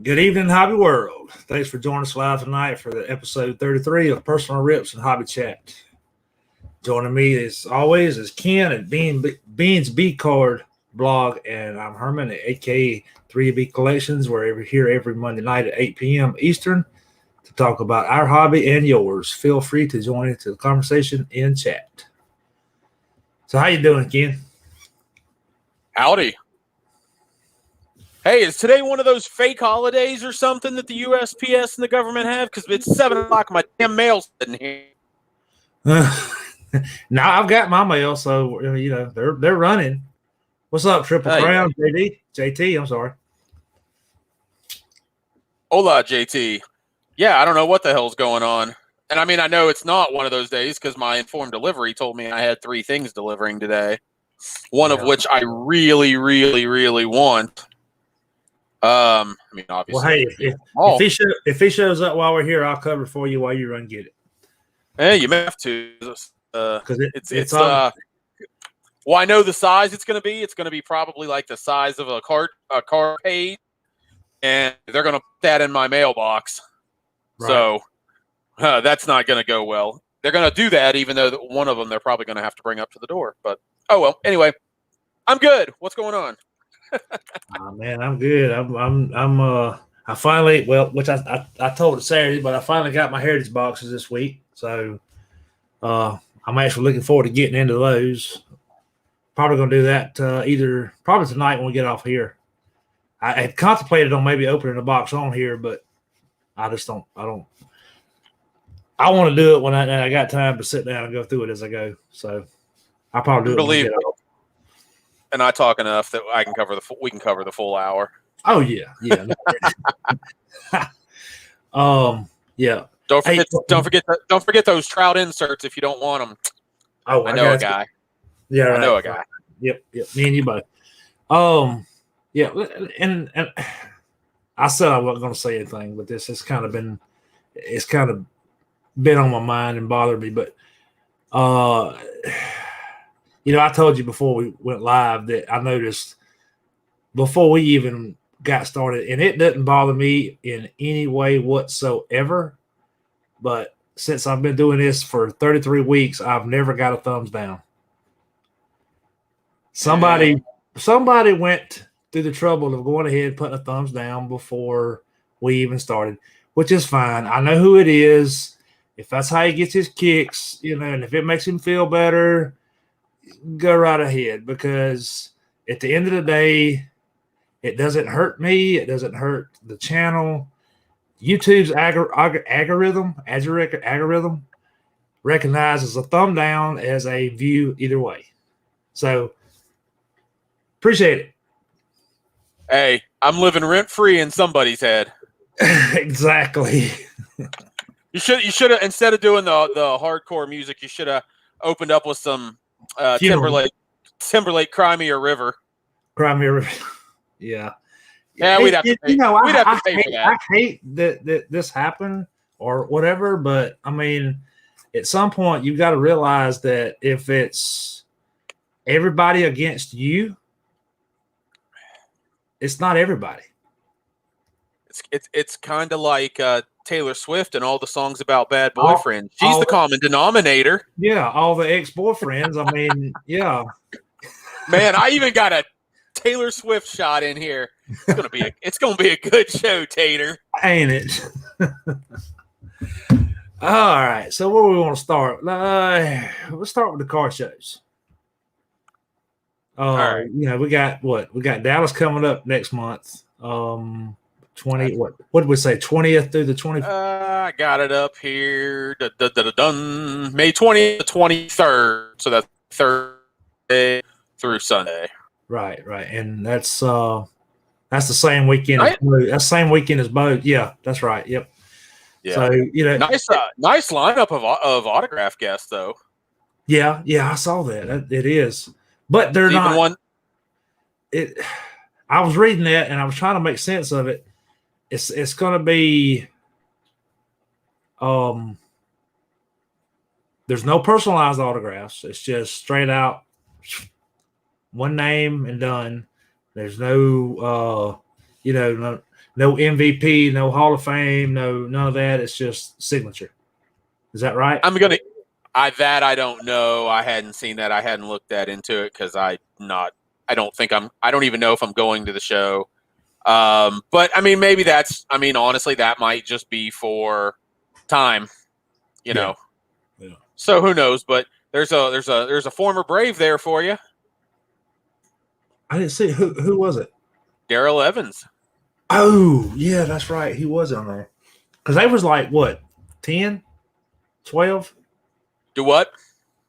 Good evening, Hobby World. Thanks for joining us live tonight for the episode 33 of Personal Rips and Hobby Chat. Joining me as always is Ken at Beans B Card blog, and I'm Herman at aka 3B Collections. We're here every Monday night at 8 p.m. Eastern to talk about our hobby and yours. Feel free to join into the conversation in chat. So how you doing, Ken? Howdy. Hey, is today one of those fake holidays or something that the USPS and the government have? Because it's 7 o'clock, my damn mail's sitting here. Now I've got my mail, so they're running. What's up, Triple Crown, JT? I'm sorry. Hola, JT. Yeah, I don't know what the hell's going on. And I mean, I know it's not one of those days because my informed delivery told me I had 3 things delivering today. One of which I really, really, really want. I mean, obviously. Well, hey, if he shows up while we're here, I'll cover for you while you run get it. Hey, you may have to. Because it's on. Well, I know the size it's going to be. It's going to be probably like the size of a card page, and they're going to put that in my mailbox. Right. So that's not going to go well. They're going to do that, even though one of them they're probably going to have to bring up to the door. But oh well. Anyway, I'm good. What's going on? Oh, man, I'm good. I finally, which I told it Saturday, but I finally got my heritage boxes this week. So I'm actually looking forward to getting into those. Probably going to do that probably tonight when we get off here. I had contemplated on maybe opening the box on here, but I just don't. I want to do it when I got time to sit down and go through it as I go. So I'll probably do it when we get off. And I talk enough that I can we can cover the full hour. Oh yeah. Yeah. Don't forget those trout inserts if you don't want them. Oh, I know a guy. Yeah, right. I know a guy. Yep. Me and you both. Yeah, and I said I wasn't going to say anything, but this has kind of been on my mind and bothered me. But I told you before we went live that I noticed before we even got started, and it doesn't bother me in any way whatsoever. But since I've been doing this for 33 weeks, I've never got a thumbs down. Somebody went through the trouble of going ahead and putting a thumbs down before we even started, which is fine. I know who it is. If that's how he gets his kicks, and if it makes him feel better, go right ahead, because at the end of the day, it doesn't hurt me. It doesn't hurt the channel. YouTube's algorithm recognizes a thumb down as a view either way. So appreciate it. Hey, I'm living rent free in somebody's head. Exactly. You should have, instead of doing the hardcore music, you should have opened up with some Timberlake, Cry Me a River. Cry Me a River. Yeah. Yeah, we'd have to pay. We'd have to pay for that. I hate that this happened or whatever, but I mean, at some point you've got to realize that if it's everybody against you, it's not everybody. It's kind of like Taylor Swift and all the songs about bad boyfriends. She's the common denominator. Yeah, all the ex-boyfriends. I mean, yeah. Man, I even got a Taylor Swift shot in here. It's gonna be a good show, Tater. Ain't it? All right. So where we want to start? Let's start with the car shows. All right. We got Dallas coming up next month. 20. What did we say? 20th through the 20th. I got it up here. May 20th to 23rd. So that's Thursday through Sunday. Right, and that's the same weekend. That's the same weekend as both. Yeah, that's right. Yep. Yeah. So nice lineup of autograph guests though. Yeah, I saw that. It is, but they're not. One. I was reading that and I was trying to make sense of it. It's going to be. There's no personalized autographs. It's just straight out. One name and done. There's no no MVP, no Hall of Fame, none of that. It's just signature. Is that right? I don't know. I hadn't seen that. I hadn't looked that into it because I don't even know if I'm going to the show. But I mean, maybe honestly, that might just be for time, you know. Yeah. So who knows? But there's a former Brave there for you. I didn't see who was it? Darrell Evans. Oh, yeah, that's right. He was on there. Because they was like, what, 10, 12? Do what?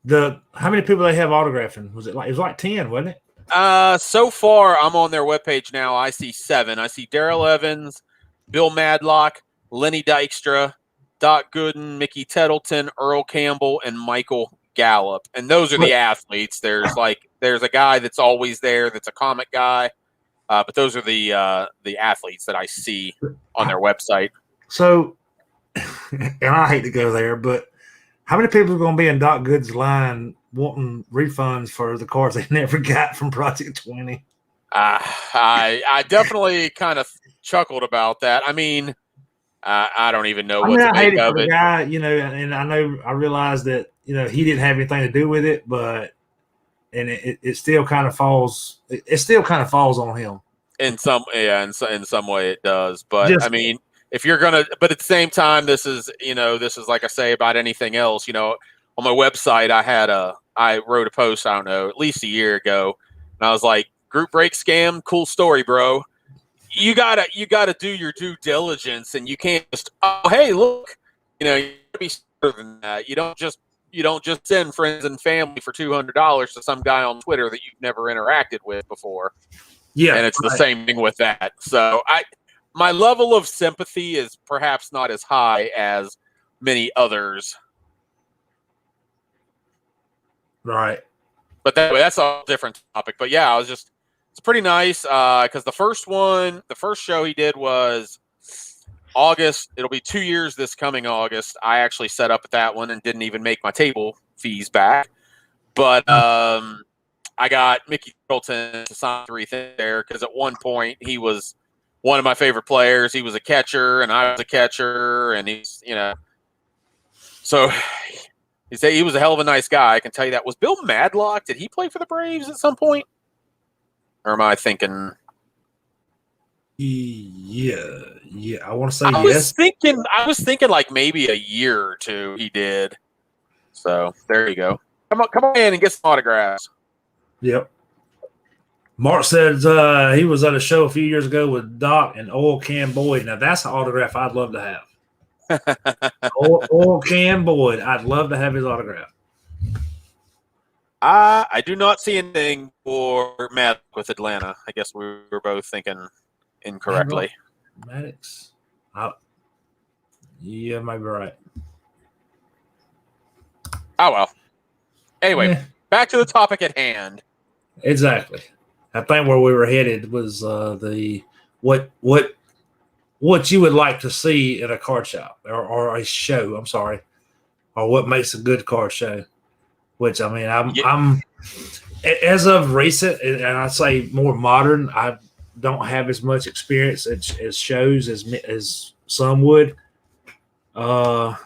How many people they have autographing? It was like 10, wasn't it? So far, I'm on their webpage now. I see 7. I see Darrell Evans, Bill Madlock, Lenny Dykstra, Doc Gooden, Mickey Tettleton, Earl Campbell, and Michael Gallup. And those are the athletes. There's a guy that's always there that's a comic guy. But those are the athletes that I see on their website. So, and I hate to go there, but how many people are going to be in Doc Good's line wanting refunds for the cards they never got from Project 20? I definitely kind of chuckled about that. I mean, I don't even know what to make of it. The guy, and I realized that, he didn't have anything to do with it, but it still kind of falls. It still kind of falls on him. In some way it does. But I mean, if you're gonna, but at the same time, this is like I say about anything else. On my website, I wrote a post, I don't know, at least a year ago, and I was like, group break scam, cool story, bro. You gotta do your due diligence, and you can't just, oh, hey, look, you gotta be smarter than that. You don't just send friends and family for $200 to some guy on Twitter that you've never interacted with before. Yeah, and it's the same thing with that. So my level of sympathy is perhaps not as high as many others. Right. But that's a different topic. But yeah, it's pretty nice because the first show he did was August. It'll be 2 years this coming August. I actually set up at that one and didn't even make my table fees back. But I got Mickey Middleton to sign 3 things there because at one point he was one of my favorite players. He was a catcher and I was a catcher, and he's so he said he was a hell of a nice guy. I can tell you that. Was Bill Madlock? Did he play for the Braves at some point? Or am I thinking? Yeah. I want to say yes. I was thinking like maybe a year or 2 he did. So there you go. Come on in and get some autographs. Yep. Mark says he was at a show a few years ago with Doc and Oil Can Boyd. Now that's an autograph I'd love to have. Oil Can Boyd. I'd love to have his autograph. I do not see anything for Matt with Atlanta. I guess we were both thinking incorrectly. Maddox. Yeah, might be right. Oh well. Anyway, back to the topic at hand. Exactly. I think where we were headed was what you would like to see at a card shop or a show. I'm sorry, or what makes a good card show. Which I mean, I'm as of recent, and I'd say more modern. I don't have as much experience as shows as some would. But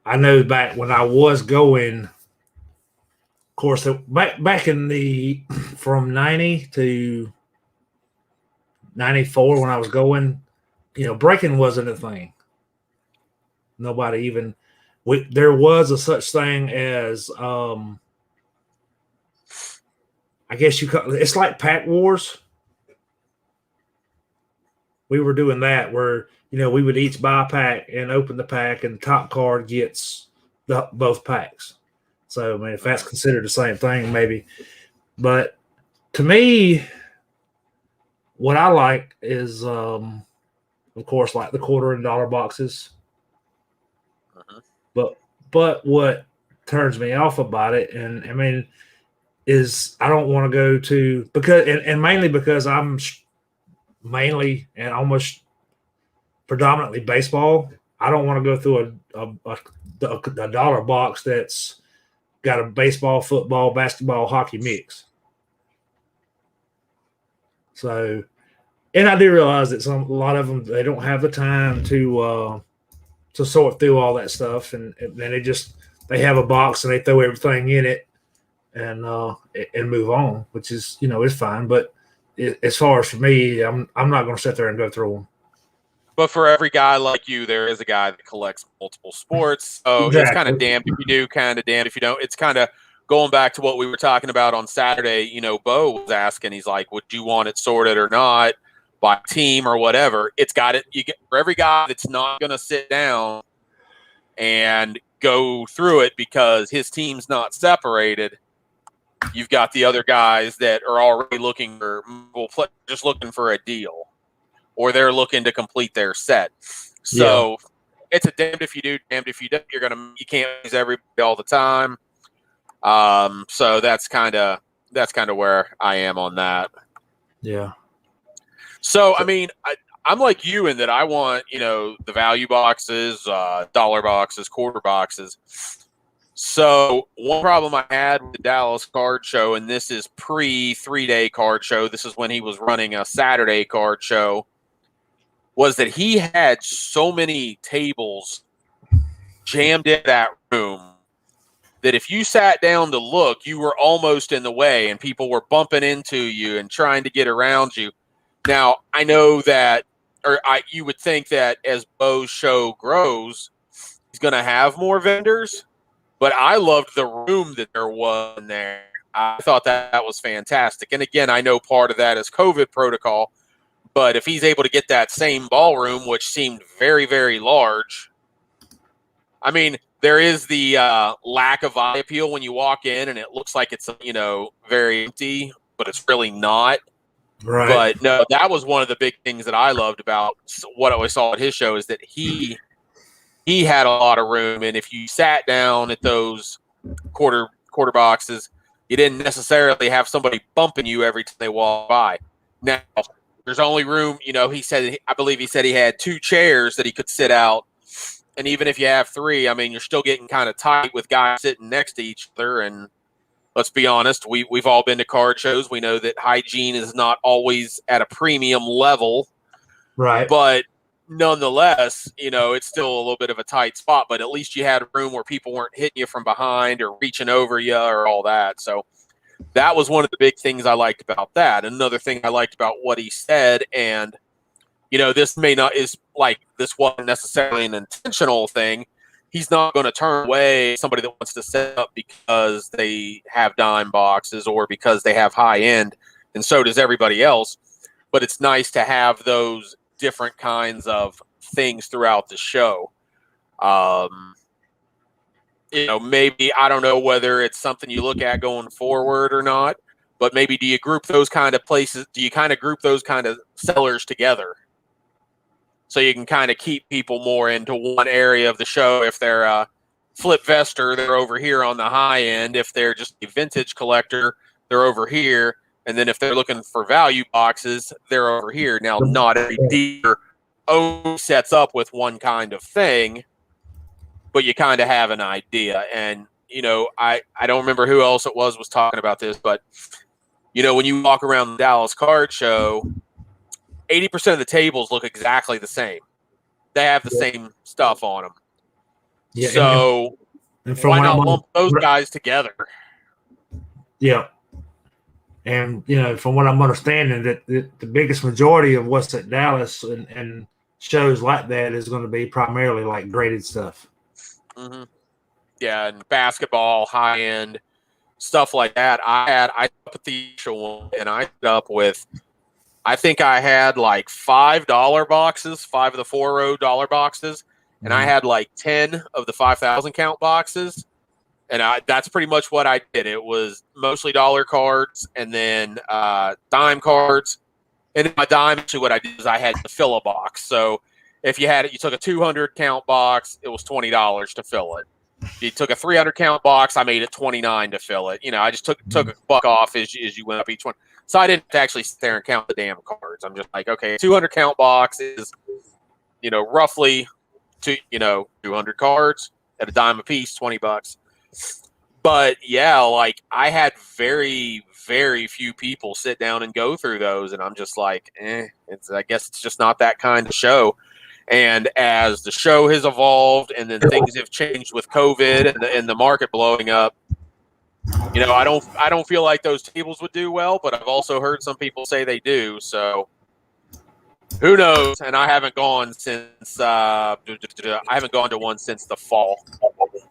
I know back when I was going. Of course, back in from 90 to 94 when I was going, breaking wasn't a thing. Nobody even there was a such thing as I guess it's like pack wars. We were doing that where we would each buy a pack and open the pack, and the top card gets both packs. So, I mean, if that's considered the same thing, maybe. But to me, what I like is, of course, like the quarter and dollar boxes. Uh-huh. But what turns me off about it, and I mean, is I don't want to go to and mainly because I'm mainly and almost predominantly baseball. I don't want to go through a dollar box that's got a baseball, football, basketball, hockey mix. So, and I do realize that a lot of them, they don't have the time to sort through all that stuff, and then they have a box and they throw everything in it and move on, which is is fine. But as far as for me, I'm not going to sit there and go through them. But for every guy like you, there is a guy that collects multiple sports. So It's kind of damned if you do, kind of damned if you don't. It's kind of going back to what we were talking about on Saturday. Bo was asking, he's like, would you want it sorted or not by team or whatever? It's got it. You get for every guy that's not going to sit down and go through it because his team's not separated. You've got the other guys that are already looking for, just looking for a deal, or they're looking to complete their set. So It's a damned if you do, damned if you don't. You can't use everybody all the time. So that's kind of where I am on that. Yeah. So I mean, I'm like you in that I want the value boxes, dollar boxes, quarter boxes. So one problem I had with the Dallas card show, and this is pre 3-day card show, this is when he was running a Saturday card show, was that he had so many tables jammed in that room that if you sat down to look, you were almost in the way and people were bumping into you and trying to get around you. Now, I know that, you would think that as Bo's show grows, he's going to have more vendors. But I loved the room that there was in there. I thought that was fantastic. And again, I know part of that is COVID protocol. But if he's able to get that same ballroom, which seemed very, very large, I mean, there is the lack of eye appeal when you walk in and it looks like it's, very empty, but it's really not. Right. But no, that was one of the big things that I loved about what I saw at his show is that he had a lot of room, and if you sat down at those quarter boxes, you didn't necessarily have somebody bumping you every time they walk by. Now, there's only room, I believe he said he had 2 chairs that he could sit out, and even if you have 3, I mean, you're still getting kind of tight with guys sitting next to each other, and let's be honest, we've all been to card shows. We know that hygiene is not always at a premium level. Right. But nonetheless, it's still a little bit of a tight spot, but at least you had a room where people weren't hitting you from behind or reaching over you or all that. So that was one of the big things I liked about that. Another thing I liked about what he said, and, this this wasn't necessarily an intentional thing. He's not going to turn away somebody that wants to set up because they have dime boxes or because they have high end, and so does everybody else. But it's nice to have those different kinds of things throughout the show. Maybe, I don't know whether it's something you look at going forward or not, but maybe do you group those kind of places? Do you kind of group those kind of sellers together so you can kind of keep people more into one area of the show? If they're a flip vestor, they're over here on the high end. If they're just a vintage collector, they're over here. And then if they're looking for value boxes, they're over here. Now, not every dealer sets up with one kind of thing, but you kind of have an idea. And, I don't remember who else it was talking about this, but, when you walk around the Dallas card show, 80% of the tables look exactly the same. They have the same stuff on them. Yeah, so and why not lump those guys together? Yeah. And, from what I'm understanding, that the biggest majority of what's at Dallas and shows like that is going to be primarily like graded stuff. Mm-hmm. Yeah, and basketball, high end stuff like that. I put the actual one, and I ended up with, I think I had like $5 boxes, 5 of the 4-row dollar boxes, and I had like 10 of the 5,000 count boxes. And that's pretty much what I did. It was mostly dollar cards and then dime cards. And in my dime, actually what I did is I had to fill a box. So if you took a 200 count box, it was $20 to fill it. If you took a 300 count box, I made it $29 to fill it. I just took a buck off as you went up each one. So I didn't actually sit there and count the damn cards. I'm just like, okay, 200 count box is, roughly 200 cards at a dime a piece, $20. But yeah, like I had very, very few people sit down and go through those, and I'm just like, I guess it's just not that kind of show. And as the show has evolved, and then things have changed with COVID and the market blowing up, I don't feel like those tables would do well. But I've also heard some people say they do. So who knows? And I haven't gone since I haven't gone to one since the fall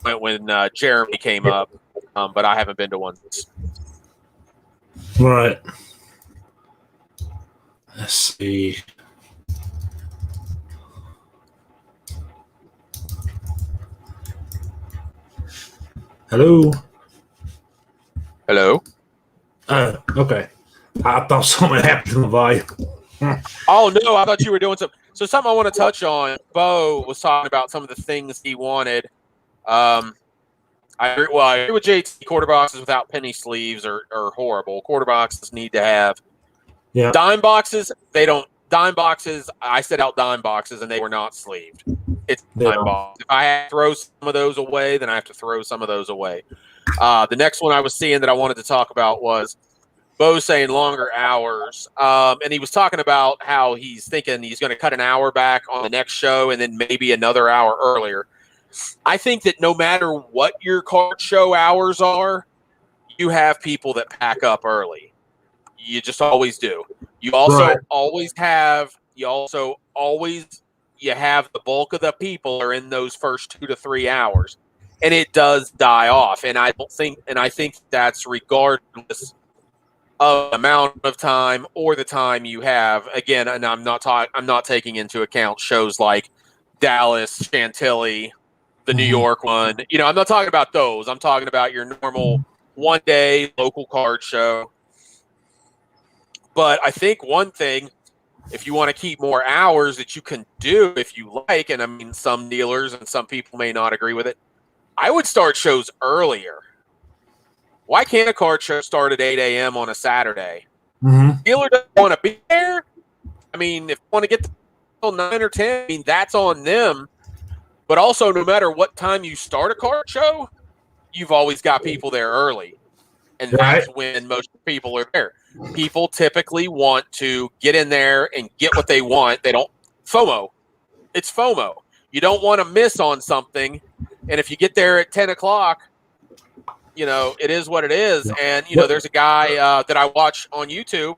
when Jeremy came up. But I haven't been to one since. Right. Let's see. Hello. Hello. Okay. I thought something happened to the volume. Oh no, I thought you were doing something. So something I want to touch on. Bo was talking about some of the things he wanted. I agree with JT. Quarter boxes without penny sleeves are horrible. Quarter boxes need to have dime boxes. They don't. Dime boxes. I set out dime boxes and they were not sleeved. It's dime box. If I have to throw some of those away, then I have to throw some of those away. The next one I was seeing that I wanted to talk about was Bo saying longer hours. And he was talking about how he's thinking he's going to cut an hour back on the next show and then maybe another hour earlier. I think that no matter what your card show hours are, you have people that pack up early. You just always do. You also always have the bulk of the people are in those first 2 to 3 hours, and it does die off. And I think that's regardless of the amount of time or the time you have. Again, and I'm not taking into account shows like Dallas, Chantilly, the New York one. I'm not talking about those. I'm talking about your normal one-day local card show. But I think one thing, if you want to keep more hours that you can do if you like, and I mean some dealers and some people may not agree with it, I would start shows earlier. Why can't a card show start at 8 a.m. on a Saturday? Dealer doesn't want to be there. I mean, if you want to get till 9 or 10, I mean, that's on them. But also, no matter what time you start a card show, you've always got people there early. And that's when most people are there. People typically want to get in there and get what they want. They don't FOMO. It's FOMO. You don't want to miss on something. And if you get there at 10 o'clock, it is what it is. And, there's a guy that I watch on YouTube,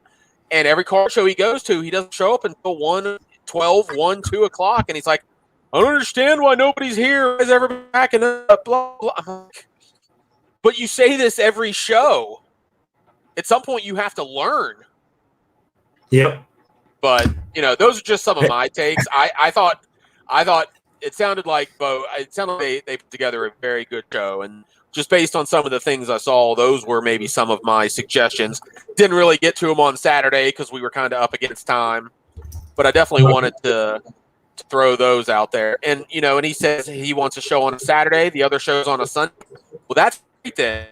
and every car show he goes to, he doesn't show up until 2 o'clock. And he's like, I don't understand why nobody's here. Why is everybody backing up? Blah, blah. I'm like, but you say this every show. At some point, you have to learn. Yep. But, those are just some of my takes. I thought it sounded like they put together a very good show. And just based on some of the things I saw, those were maybe some of my suggestions. Didn't really get to them on Saturday because we were kind of up against time. But I definitely wanted to throw those out there. And, and he says he wants a show on a Saturday. The other show's on a Sunday. Well, that's great then.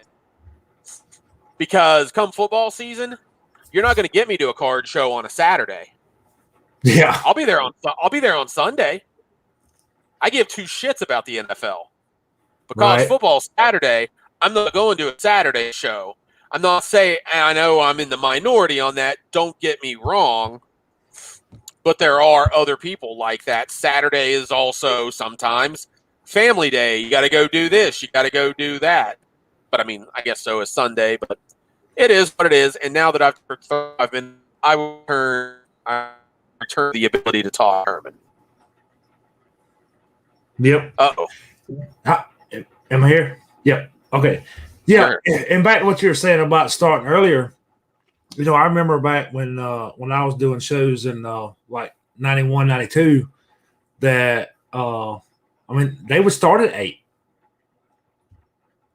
Because come football season, you're not going to get me to a card show on a Saturday. Yeah. I'll be there on Sunday. I give two shits about the NFL. Because football Saturday, I'm not going to a Saturday show. I'm not saying, and I know I'm in the minority on that, don't get me wrong, but there are other people like that. Saturday is also sometimes family day. You got to go do this. You got to go do that. But I mean, I guess so is Sunday, but it is what it is. And now that I return the ability to talk, Herman. Yep. Uh-oh. Am I here? Yep. Okay. Yeah. Sure. And back to what you were saying about starting earlier, I remember back when I was doing shows in like 91, 92 that they would start at 8.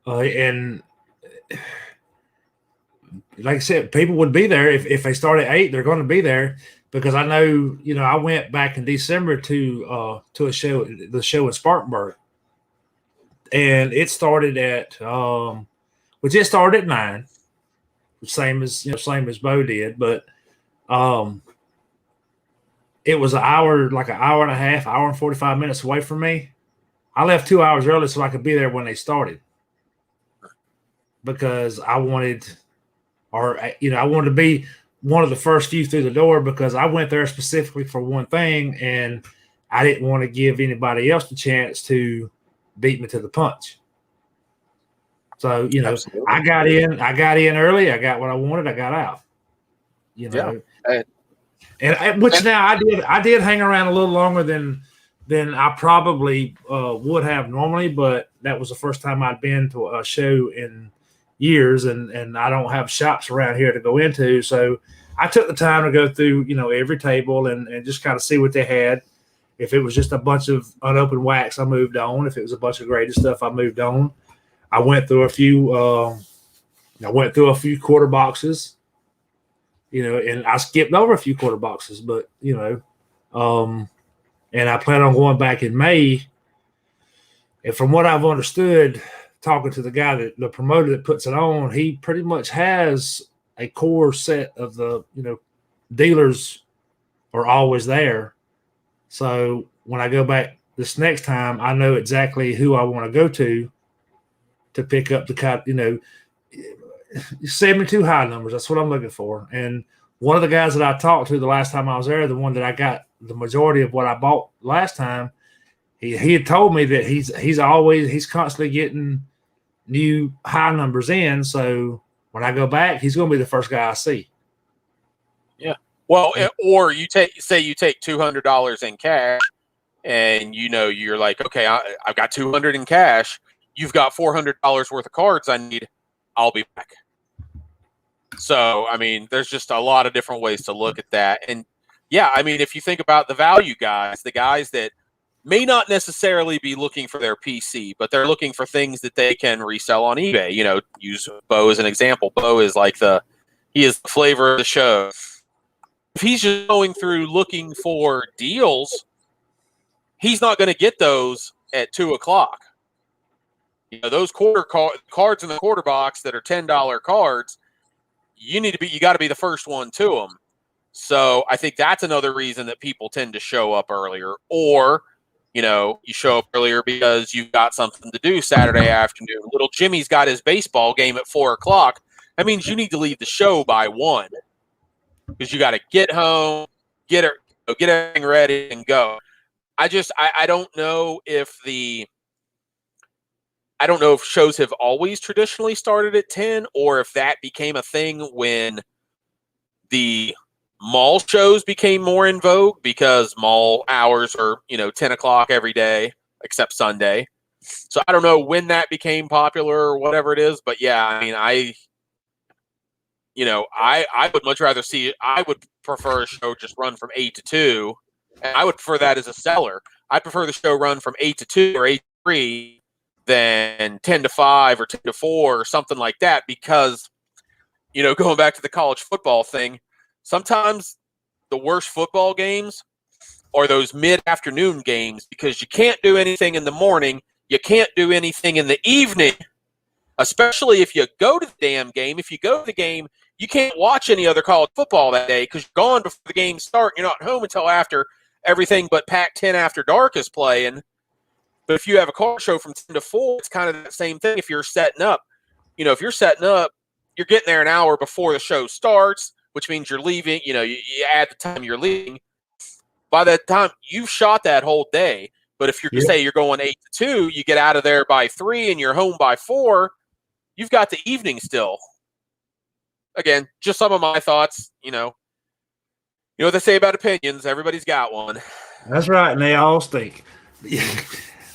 And like I said, people would be there if they start at 8. They're going to be there because I know. I went back in December to a show, the show in Spartanburg, and it started at which it started at 9, same as Bo did, but it was an hour and a half, hour and 45 minutes away from me. I left 2 hours early so I could be there when they started. because I wanted to be one of the first few through the door because I went there specifically for one thing, and I didn't want to give anybody else the chance to beat me to the punch. So, Absolutely. I got in early. I got what I wanted. I got out, Yeah. and which now I did hang around a little longer than I probably would have normally, but that was the first time I'd been to a show in years, and I don't have shops around here to go into. So I took the time to go through, every table and just kind of see what they had. If it was just a bunch of unopened wax, I moved on. If it was a bunch of graded stuff, I moved on. I went through a few quarter boxes, and I skipped over a few quarter boxes, but and I plan on going back in May. And from what I've understood, talking to the guy the promoter that puts it on, he pretty much has a core set of the dealers are always there. So when I go back this next time, I know exactly who I want to go to pick up the 72 high numbers. That's what I'm looking for. And one of the guys that I talked to the last time I was there, the one that I got the majority of what I bought last time, he had told me that he's constantly getting new high numbers in. So when I go back, he's going to be the first guy I see. Yeah. Well, or you take $200 in cash, and you're like, okay, I've got $200 in cash. You've got $400 worth of cards I need. I'll be back. So, I mean, there's just a lot of different ways to look at that. And yeah, I mean, if you think about the value guys, the guys that may not necessarily be looking for their PC, but they're looking for things that they can resell on eBay. Use Bo as an example. Bo is he is the flavor of the show. If he's just going through looking for deals, he's not going to get those at 2:00. Those cards in the quarter box that are $10 cards, you got to be the first one to them. So I think that's another reason that people tend to show up earlier, or you show up earlier because you've got something to do Saturday afternoon. Little Jimmy's got his baseball game at 4:00. That means you need to leave the show by 1 because you got to get home, get everything ready, and go. I don't know if shows have always traditionally started at 10, or if that became a thing when the mall shows became more in vogue because mall hours are 10:00 every day except Sunday. So I don't know when that became popular or whatever it is, but yeah, I mean, I would much rather I would prefer a show just run from 8 to 2, and I would prefer that as a seller. I prefer the show run from 8 to 2 or 8 to 3 than 10 to 5 or 10 to 4 or something like that, because going back to the college football thing, sometimes the worst football games are those mid-afternoon games because you can't do anything in the morning, you can't do anything in the evening, especially if you go to the damn game. If you go to the game, you can't watch any other college football that day because you're gone before the game starts. You're not home until after everything but Pac-10 After Dark is playing. But if you have a car show from 10 to 4, it's kind of the same thing if you're setting up. If you're setting up, you're getting there an hour before the show starts, which means you're leaving. You add the time you're leaving. By that time, you've shot that whole day. But if you're say you're going 8 to 2, you get out of there by 3 and you're home by 4, you've got the evening still. Again, just some of my thoughts. You know what they say about opinions. Everybody's got one. That's right, and they all stink.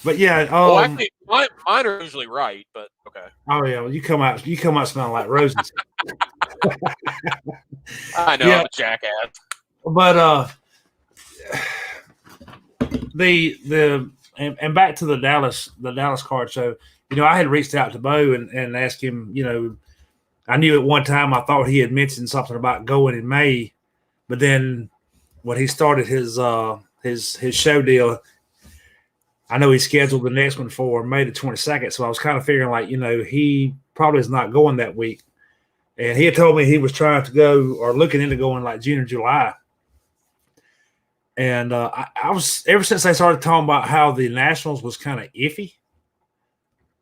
But yeah, well, actually, mine are usually right, but okay. Oh yeah, well, you come out smelling like roses. I know, I'm a jackass. But and back to the Dallas card show. I had reached out to Bo and asked him. I knew at one time I thought he had mentioned something about going in May, but then when he started his show deal, I know he scheduled the next one for May the 22nd. So I was kind of figuring he probably is not going that week. And he had told me he was trying to go or looking into going like June or July. And I was, ever since they started talking about how the Nationals was kind of iffy,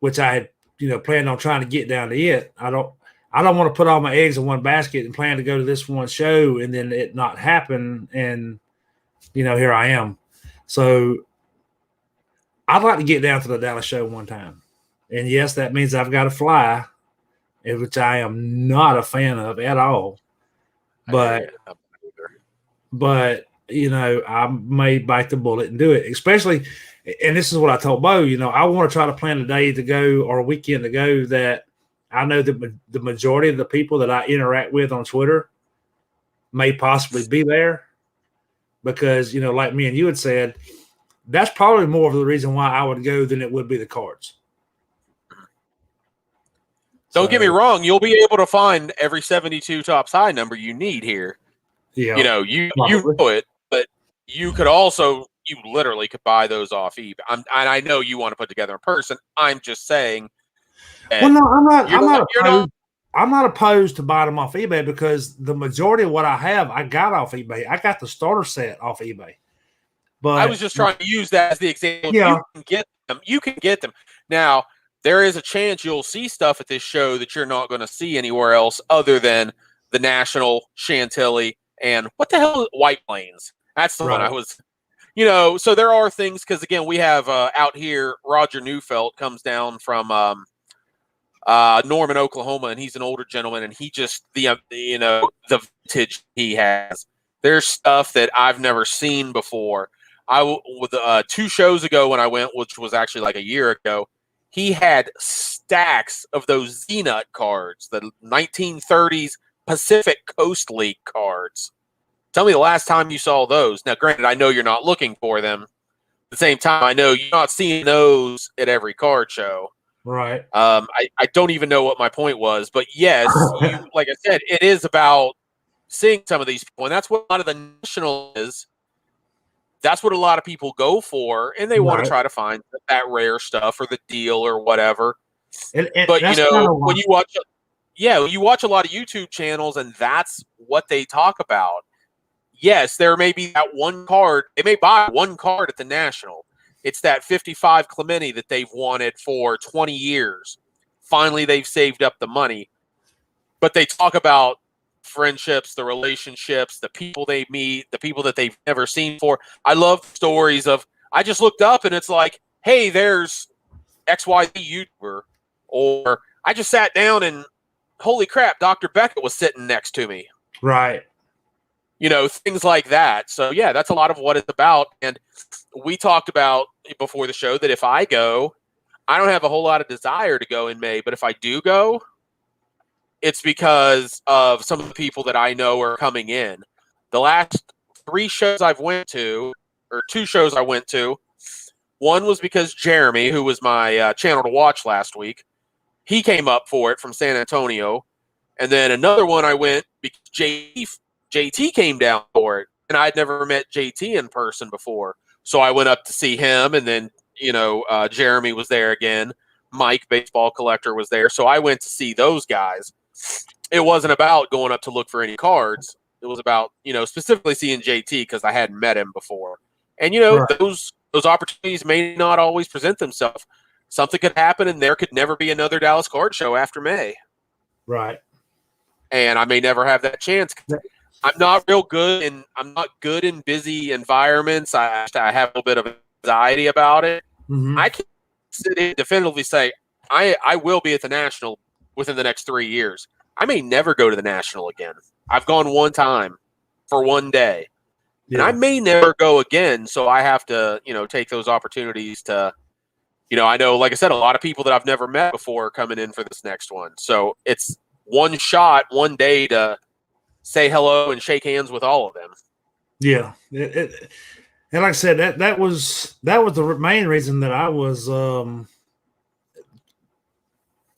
which I planning on trying to get down to it. I don't want to put all my eggs in one basket and plan to go to this one show and then it not happen. And, here I am. So I'd like to get down to the Dallas show one time. And yes, that means I've got to fly, which I am not a fan of at all. But I may bite the bullet and do it, especially, and this is what I told Bo, I want to try to plan a day to go or a weekend to go that I know that the majority of the people that I interact with on Twitter may possibly be there because, like me and you had said, that's probably more of the reason why I would go than it would be the cards. Don't get me wrong. You'll be able to find every 72 Tops High number you need here. Yeah. You know it, but you literally could buy those off eBay. And I know you want to put together in person. I'm just saying. Well, no, I'm not opposed to buying them off eBay because the majority of what I have, I got off eBay. I got the starter set off eBay. But I was just trying to use that as the example. Yeah. You can get them. Now, there is a chance you'll see stuff at this show that you're not going to see anywhere else other than the National, Chantilly, and what the hell, White Plains. That's the one I was, so there are things because, again, we have out here, Roger Neufeld comes down from Norman, Oklahoma, and he's an older gentleman, and he just, the vintage he has. There's stuff that I've never seen before. With 2 shows ago when I went, which was actually like a year ago, he had stacks of those Z-Nut cards, the 1930s Pacific Coast League cards. Tell me the last time you saw those. Now, granted, I know you're not looking for them. At the same time, I know you're not seeing those at every card show. Right. I don't even know what my point was, but yes, like I said, it is about seeing some of these people, and that's what a lot of the National is. That's what a lot of people go for, and they want to try to find that rare stuff or the deal or whatever. But when you watch, you watch a lot of YouTube channels, and that's what they talk about. Yes, there may be that one card. They may buy one card at the National. It's that 55 Clemente that they've wanted for 20 years. Finally, they've saved up the money. But they talk about friendships, the relationships, the people they meet, the people that they've never seen before. I love stories of, I just looked up and it's like, hey, there's XYZ YouTuber. Or I just sat down and holy crap, Dr. Beckett was sitting next to me. Right. Things like that. So, yeah, that's a lot of what it's about. And we talked about before the show that if I go, I don't have a whole lot of desire to go in May. But if I do go, it's because of some of the people that I know are coming in. The last 3 shows I've went to, or 2 shows I went to, one was because Jeremy, who was my channel to watch last week, he came up for it from San Antonio. And then another one I went because JT came down for it, and I'd never met JT in person before. So I went up to see him, and then, Jeremy was there again. Mike, baseball collector, was there. So I went to see those guys. It wasn't about going up to look for any cards. It was about, specifically seeing JT because I hadn't met him before. And, those opportunities may not always present themselves. Something could happen, and there could never be another Dallas card show after May. Right. And I may never have that chance. I'm not good in busy environments. I have a little bit of anxiety about it. Mm-hmm. I can definitively say I will be at the National within the next 3 years. I may never go to the National again. I've gone one time for one day. Yeah. And I may never go again, so I have to, take those opportunities to, I know, like I said, a lot of people that I've never met before are coming in for this next one. So it's one shot, one day to say hello and shake hands with all of them. Yeah. And like I said, that was the main reason that I was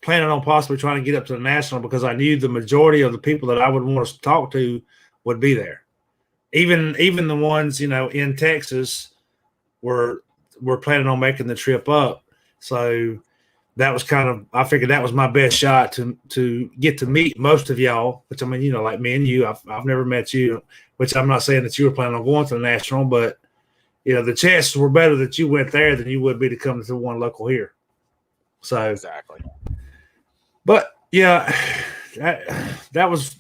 planning on possibly trying to get up to the National, because I knew the majority of the people that I would want to talk to would be there. Even the ones, in Texas were planning on making the trip up. So that was I figured that was my best shot to get to meet most of y'all, which I mean, like me and you, I've never met you, which I'm not saying that you were planning on going to the National, but the chances were better that you went there than you would be to come to one local here. So exactly. But yeah, that was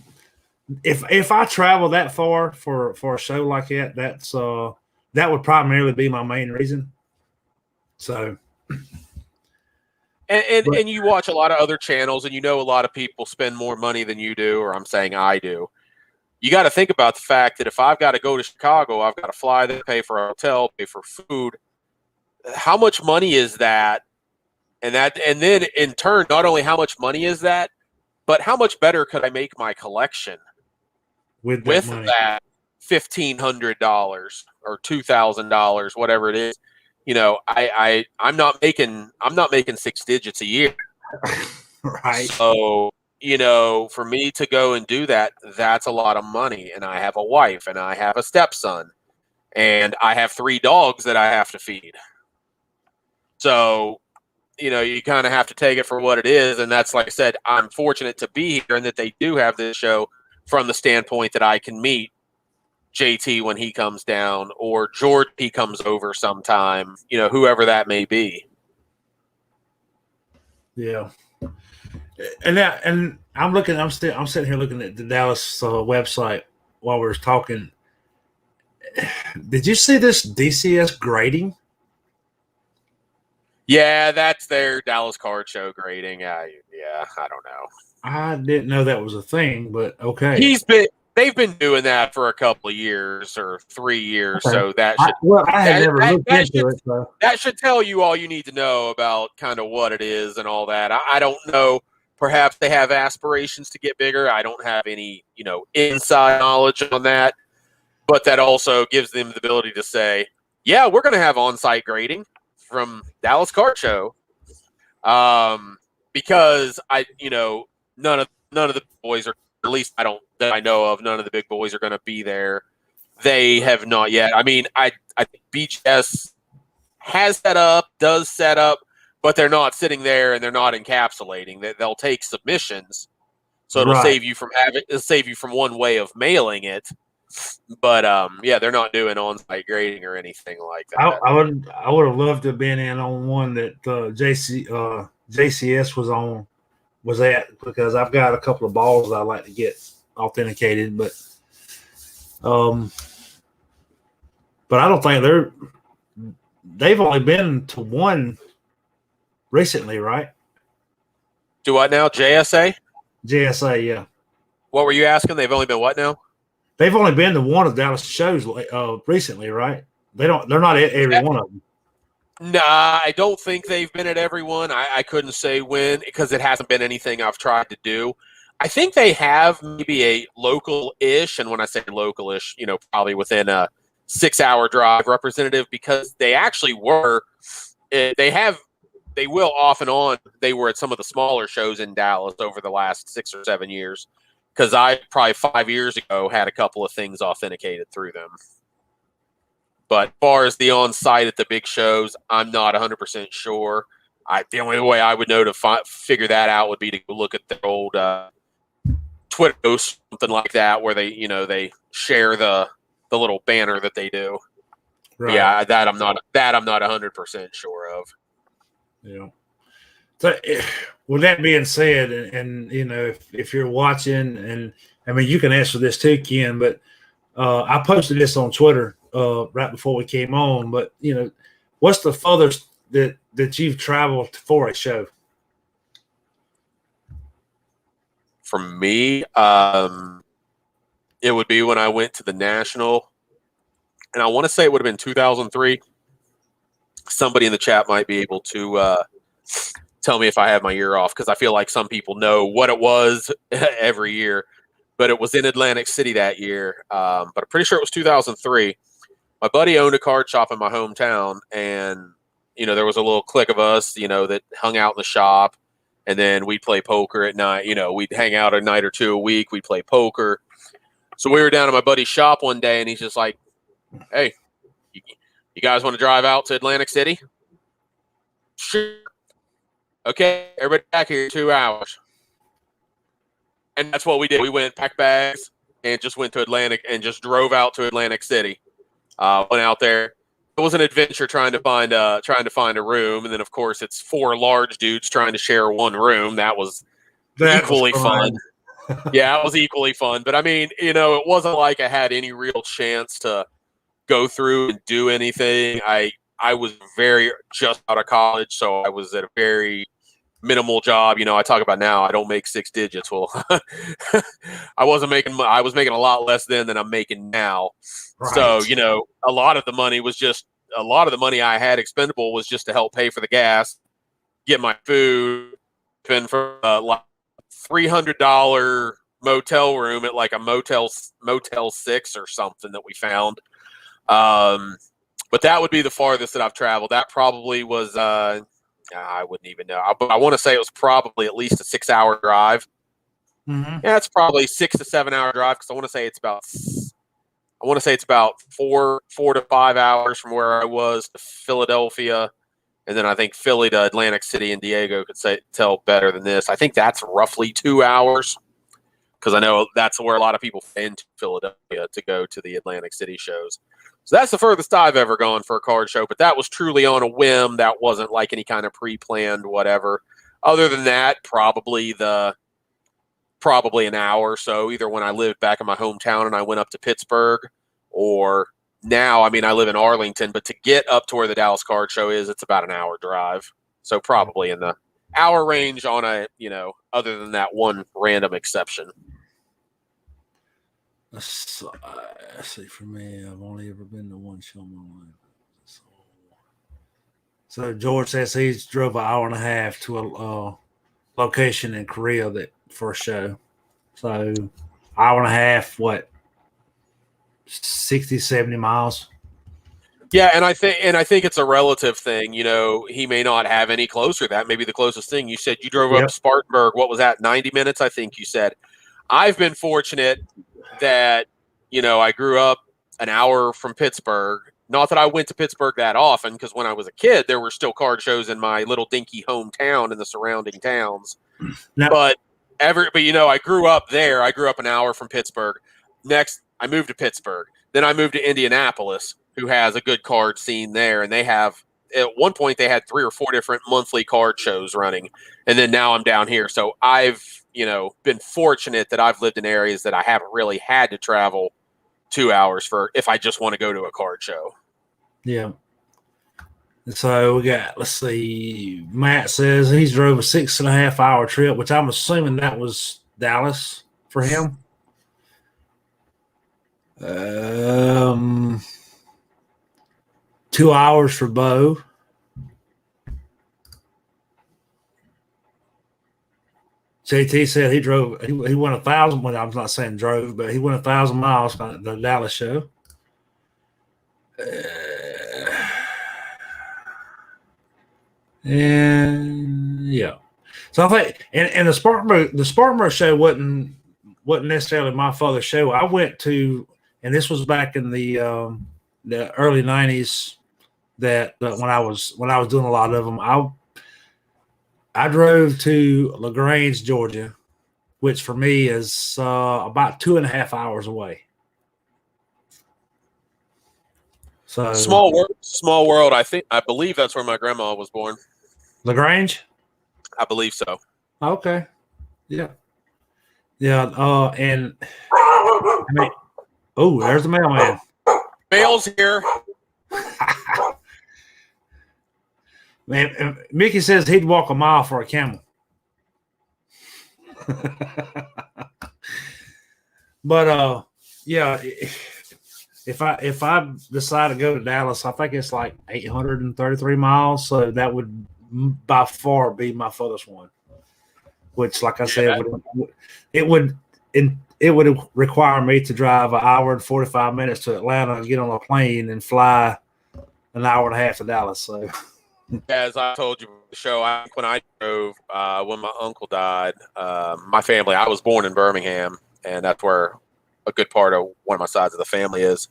if I travel that far for a show like that would primarily be my main reason. So, and you watch a lot of other channels, and you know a lot of people spend more money than you do, or I'm saying I do. You got to think about the fact that if I've got to go to Chicago, I've got to fly there, pay for a hotel, pay for food. How much money is that? And then in turn, not only how much money is that, but how much better could I make my collection with that $1,500 or $2,000, whatever it is? You know, I'm not making six digits a year, right? So you know, for me to go and do that, that's a lot of money. And I have a wife, and I have a stepson, and I have 3 dogs that I have to feed. So you know, you kind of have to take it for what it is. And that's, like I said, I'm fortunate to be here and that they do have this show from the standpoint that I can meet JT when he comes down, or George, he comes over sometime, you know, whoever that may be. Yeah. And I'm sitting here looking at the Dallas website while we were talking. Did you see this DCS grading? Yeah, that's their Dallas Card Show grading. Yeah, I don't know. I didn't know that was a thing, but okay. They've been doing that for a couple of years or 3 years, okay. So that should I had never looked into it. So. That should tell you all you need to know about kind of what it is and all that. I don't know. Perhaps they have aspirations to get bigger. I don't have any, you know, inside knowledge on that, but that also gives them the ability to say, yeah, we're going to have on-site grading from Dallas Card Show, because none of the boys are, at least that I know of, none of the big boys are going to be there. They have not yet. I mean, I think BGS does set up, but they're not sitting there and they're not encapsulating. They'll take submissions, so it'll save you from one way of mailing it. But yeah, they're not doing on-site grading or anything like that. I would have loved to have been in on one that JCS was at, because I've got a couple of balls I'd like to get authenticated, but I don't think they've only been to one recently, right? Do what now? JSA, yeah. What were you asking? They've only been what now? They've only been to one of Dallas shows recently, right? They're not at every one of them. Nah, I don't think they've been at every one. I couldn't say when, because it hasn't been anything I've tried to do. I think they have maybe a local-ish, and when I say local-ish, you know, probably within a 6-hour drive representative, because they actually were. They will off and on. They were at some of the smaller shows in Dallas over the last 6 or 7 years, because I probably 5 years ago had a couple of things authenticated through them. But as far as the on-site at the big shows, I'm not 100% sure. The only way I would know to figure that out would be to look at their old Twitter post, something like that, where they share the little banner that they do. Right. Yeah, that I'm not 100% sure of. Yeah. So, with that being said, and you know, if you're watching, and I mean, you can answer this too, Ken, but I posted this on Twitter right before we came on. But you know, what's the furthest that you've traveled for a show? For me, it would be when I went to the National, and I want to say it would have been 2003. Somebody in the chat might be able to tell me if I have my year off, because I feel like some people know what it was every year. But it was in Atlantic City that year. But I'm pretty sure it was 2003. My buddy owned a card shop in my hometown, and you know, there was a little clique of us, you know, that hung out in the shop, and then we'd play poker at night. You know, we'd hang out a night or two a week. We'd play poker. So we were down at my buddy's shop one day, and he's just like, "Hey, you guys want to drive out to Atlantic City?" Sure. Okay, everybody back here 2 hours. And that's what we did. We went, packed bags, and just went to Atlantic, and just drove out to Atlantic City. Went out there. It was an adventure trying to find a room, and then of course it's 4 large dudes trying to share one room. That was equally fun. Yeah, it was equally fun. But I mean, it wasn't like I had any real chance to go through and do anything. I was very just out of college, so I was at a very minimal job. I talk about now I don't make six digits. Well, I was making a lot less then than I'm making now. Right. So, a lot of the money I had expendable was just to help pay for the gas, get my food, spend for like $300 motel room at like a Motel 6 or something that we found. But that would be the farthest that I've traveled. That probably was, I wouldn't even know. But I want to say it was probably at least a 6-hour drive. Mm-hmm. Yeah, it's probably 6 to 7 hour drive because I want to say it's about 4 to 5 hours from where I was to Philadelphia, and then I think Philly to Atlantic City and Diego could tell better than this. I think that's roughly 2 hours because I know that's where a lot of people fly into Philadelphia to go to the Atlantic City shows. So that's the furthest I've ever gone for a card show, but that was truly on a whim. That wasn't like any kind of pre-planned whatever. Other than that, probably an hour or so, either when I lived back in my hometown and I went up to Pittsburgh, or now, I live in Arlington, but to get up to where the Dallas Card Show is, it's about an hour drive. So probably in the hour range on other than that one random exception. Let's see, for me, I've only ever been to one show in my life. So George says he's drove an hour and a half to a location in Korea for a show. So hour and a half, 60, 70 miles? Yeah, and I think it's a relative thing. He may not have any closer. That may be the closest thing. You said you drove up to Spartanburg. What was that, 90 minutes, I think you said. I've been fortunate that, I grew up an hour from Pittsburgh. Not that I went to Pittsburgh that often, because when I was a kid, there were still card shows in my little dinky hometown and the surrounding towns. No. But I grew up there. I grew up an hour from Pittsburgh. Next, I moved to Pittsburgh. Then I moved to Indianapolis, who has a good card scene there. And at one point, they had 3 or 4 different monthly card shows running. And then now I'm down here. So I've, been fortunate that I've lived in areas that I haven't really had to travel 2 hours for if I just want to go to a card show. Yeah. So we got, let's see, Matt says he's drove a 6.5 hour trip, which I'm assuming that was Dallas for him. 2 hours for Bo. JT said he went 1,000. Well, I'm not saying drove, but he went 1,000 miles on the Dallas show. And yeah, so I think, and the Spartanburg show wasn't necessarily my father's show. I went to, and this was back in the early '90s. That when I was doing a lot of them, I drove to LaGrange, Georgia, which for me is about 2.5 hours away. So small world. I believe that's where my grandma was born. LaGrange? I believe so. Okay. Yeah. Yeah. And there's the mailman. Mail's here. Man, Mickey says he'd walk a mile for a camel. But yeah, if I decide to go to Dallas, I think it's like 833 miles. So that would by far be my furthest one. Which, like I said, it would require me to drive an hour and 45 minutes to Atlanta and get on a plane and fly an hour and a half to Dallas. So. As I told you, the show, when I drove, when my uncle died, my family, I was born in Birmingham, and that's where a good part of one of my sides of the family is.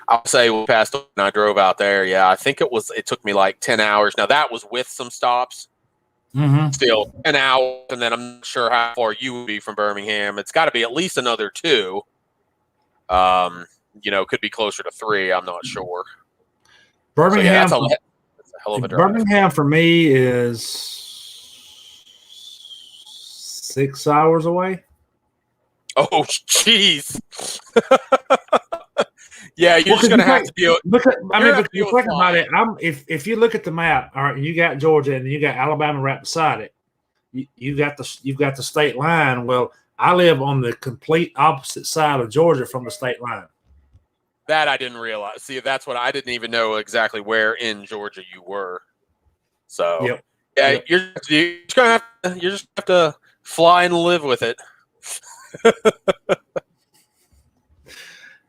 I'll say we passed and I drove out there. Yeah, I think it took me like 10 hours. Now, that was with some stops. Mm-hmm. Still an hour, and then I'm not sure how far you would be from Birmingham. It's got to be at least another 2. Could be closer to 3. I'm not sure. Birmingham. So, yeah, Birmingham for me is 6 hours away. Oh, jeez. Yeah, you're just gonna have to deal. Because you think about flying. it, if you look at the map, all right, you got Georgia and you got Alabama right beside it. You've got the state line. Well, I live on the complete opposite side of Georgia from the state line. That I didn't realize. See, that's what I didn't even know exactly where in Georgia you were. So, Yep. yeah, Yep. you're just gonna have to fly and live with it.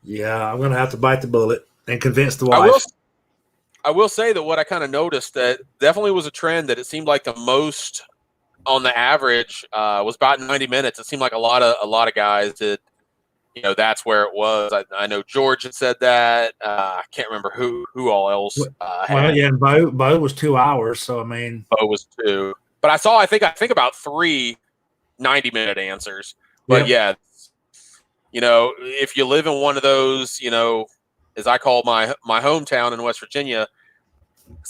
Yeah, I'm gonna have to bite the bullet and convince the wife. I will say that what I kind of noticed that definitely was a trend that it seemed like the most on the average was about 90 minutes. It seemed like a lot of guys did. That's where it was. I know George had said that. I can't remember who all else. Well, yeah, and Bo was 2 hours. So I mean, Bo was 2. But I think about 3 90-minute answers. But yeah, if you live in one of those, as I call my hometown in West Virginia,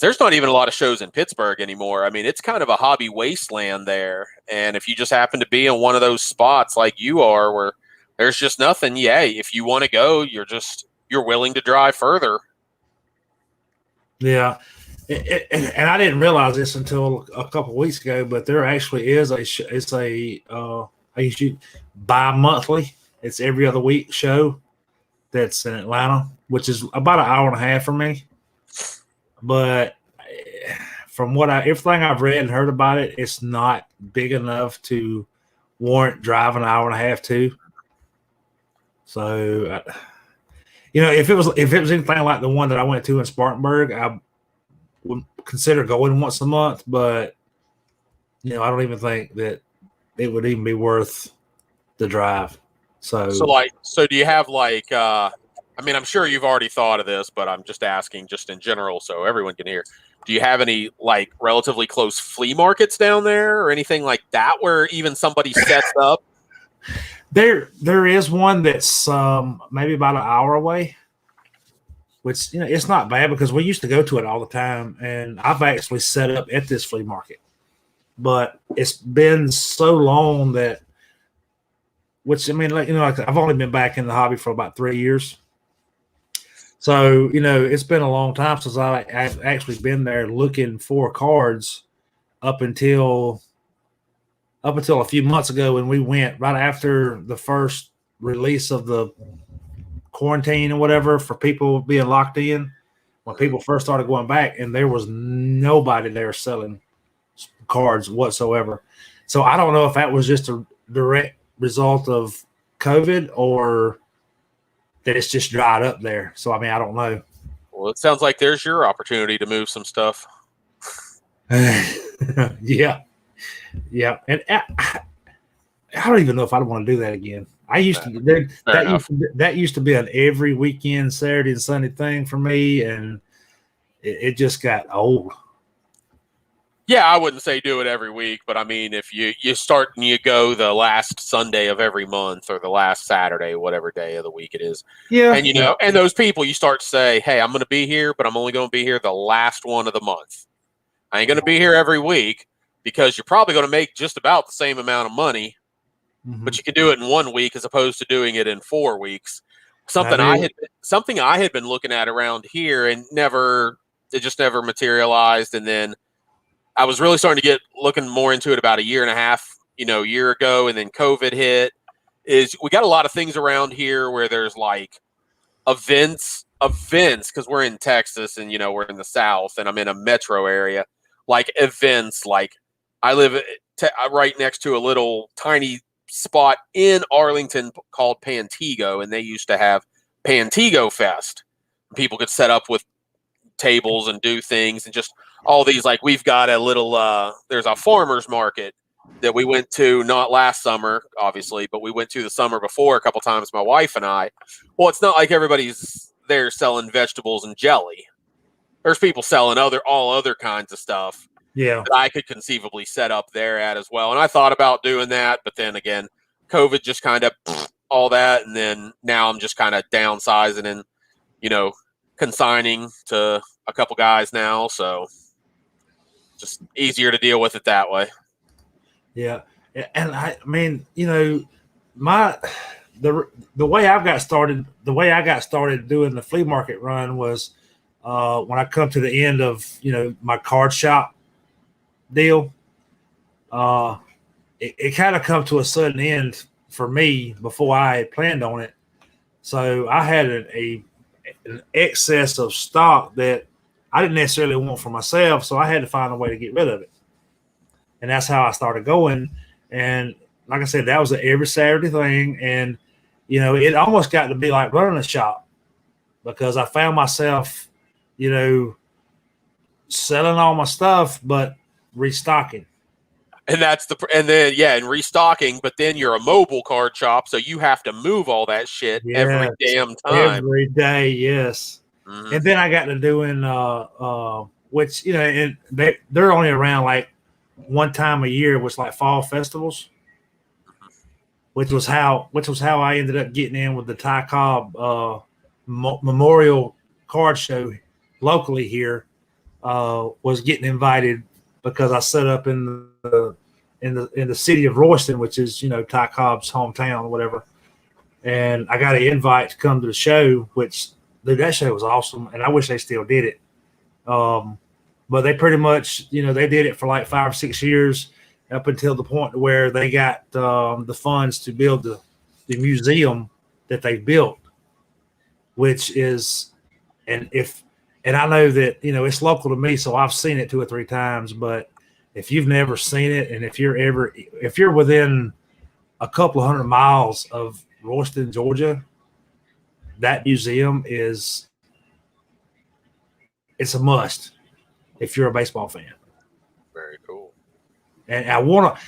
there's not even a lot of shows in Pittsburgh anymore. I mean, it's kind of a hobby wasteland there. And if you just happen to be in one of those spots like you are, where there's just nothing, yeah, if you want to go, you're willing to drive further. Yeah. And I didn't realize this until a couple of weeks ago, but there actually is a bi-monthly. It's every other week show that's in Atlanta, which is about an hour and a half for me. But from everything I've read and heard about it, it's not big enough to warrant driving an hour and a half to. So, if it was anything like the one that I went to in Spartanburg, I would consider going once a month. But I don't even think that it would even be worth the drive. So do you have I'm sure you've already thought of this, but I'm just asking just in general so everyone can hear. Do you have any relatively close flea markets down there or anything like that where even somebody sets up? There is one that's maybe about an hour away, which it's not bad because we used to go to it all the time, and I've actually set up at this flea market. But it's been so long that, I've only been back in the hobby for about 3 years. So, it's been a long time since I've actually been there looking for cards up until a few months ago when we went right after the first release of the quarantine or whatever for people being locked in. When people first started going back, and there was nobody there selling cards whatsoever. So I don't know if that was just a direct result of COVID or that it's just dried up there. So, I don't know. Well, it sounds like there's your opportunity to move some stuff. Yeah. And I don't even know if I'd want to do that again. I used to that used to be an every weekend, Saturday and Sunday thing for me, and it just got old. Yeah, I wouldn't say do it every week, but if you start and you go the last Sunday of every month or the last Saturday, whatever day of the week it is. Yeah. And and those people, you start to say, hey, I'm going to be here, but I'm only going to be here the last one of the month. I ain't going to be here every week because you're probably going to make just about the same amount of money, but you can do it in 1 week as opposed to doing it in 4 weeks. Something I had been looking at around here and it just never materialized. And then I was really starting to get looking more into it about a year and a half, year ago. And then COVID hit. We got a lot of things around here where there's events because we're in Texas and, we're in the South and I'm in a metro area, events. I live right next to a little tiny spot in Arlington called Pantego, and they used to have Pantego Fest. People could set up with tables and do things and just all these we've got a little there's a farmer's market that we went to not last summer obviously, but we went to the summer before a couple times, my wife and I. Well, it's not like everybody's there selling vegetables and jelly. There's people selling all other kinds of stuff that I could conceivably set up there at as well. And I thought about doing that, but then again, COVID just kind of all that, and then now I'm just kind of downsizing and consigning to a couple guys now, so just easier to deal with it that way. Yeah. And I mean, my the way I got started, doing the flea market run was when I come to the end of my card shop deal. It kind of come to a sudden end for me before I had planned on it. So I had an excess of stock that I didn't necessarily want for myself. So I had to find a way to get rid of it. And that's how I started going. And like I said, that was an every Saturday thing. And, it almost got to be like running a shop because I found myself, selling all my stuff, but restocking. And and restocking, but then you're a mobile card shop, so you have to move all that shit every damn time. Every day, yes. Mm-hmm. And then I got to doing which, and they're only around like one time a year, which like fall festivals, which was how I ended up getting in with the Ty Cobb Memorial Card Show locally here. Was getting invited because I set up in the city of Royston, which is Ty Cobb's hometown or whatever, and I got an invite to come to the show. Which that show was awesome, and I wish they still did it. But they pretty much they did it for like 5 or 6 years up until the point where they got the funds to build the museum that they built, which is and I know that it's local to me, so I've seen it 2 or 3 times. But if you've never seen it, and if you're within a couple of 100 miles of Royston, Georgia, that museum it's a must if you're a baseball fan. Very cool. And I want to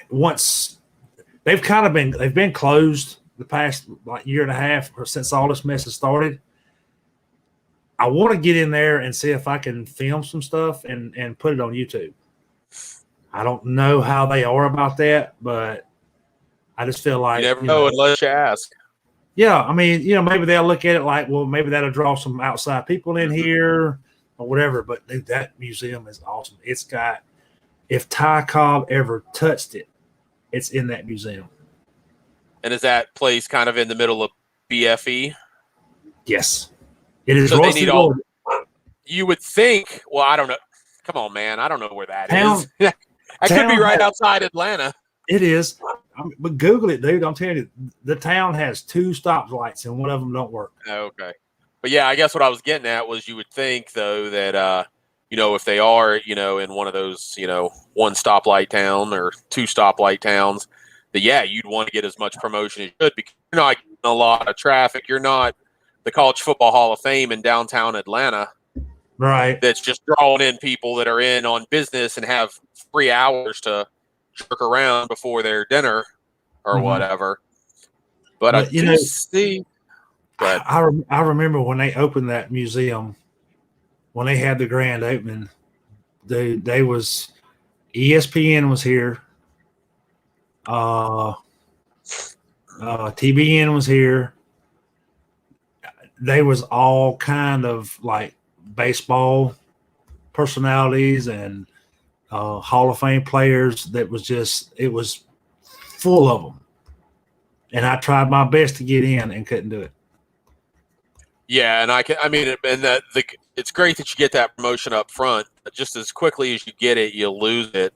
once they've been closed the past like year and a half or since all this mess has started. I want to get in there and see if I can film some stuff and put it on YouTube. I don't know how they are about that, but I just feel like you never know unless you ask. Yeah, I mean, maybe they'll look at it like, well, maybe that'll draw some outside people in here or whatever. But dude, that museum is awesome. It's got, if Ty Cobb ever touched it, it's in that museum. And is that place kind of in the middle of BFE? Yes. It is. So they need all. You would think. Well, I don't know. Come on, man. I don't know where that is. I could be right outside Atlanta. It is. But Google it, dude. I'm telling you, the town has 2 stoplights and one of them don't work. Okay. But yeah, I guess what I was getting at was you would think though that if they are in one of those 1 stoplight town or 2 stoplight towns, that you'd want to get as much promotion as you could because you're not getting a lot of traffic. You're not the College Football Hall of Fame in downtown Atlanta, right? That's just drawing in people that are in on business and have 3 hours to jerk around before their dinner or whatever. But I see. But I remember when they opened that museum, when they had the grand opening, they was ESPN was here, TBN was here. They was all kind of like baseball personalities and Hall of Fame players. That was it was full of them. And I tried my best to get in and couldn't do it. Yeah, and it's great that you get that promotion up front. But just as quickly as you get it, you'll lose it.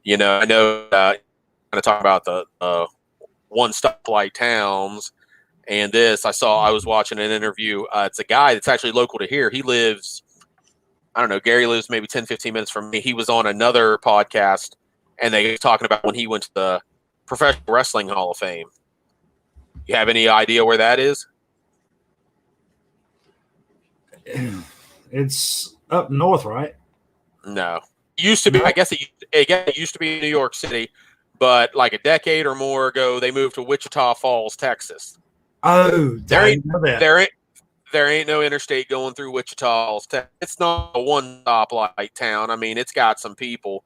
I know kind of talk about the 1 stoplight towns. And I was watching an interview. It's a guy that's actually local to here. He lives, I don't know, Gary lives maybe 10, 15 minutes from me. He was on another podcast, and they were talking about when he went to the Professional Wrestling Hall of Fame. You have any idea where that is? It's up north, right? No. It used to be, I guess it used to be in New York City, but like a decade or more ago, they moved to Wichita Falls, Texas. Oh, there ain't no interstate going through Wichita Falls. It's not a 1 stoplight town. I mean, it's got some people,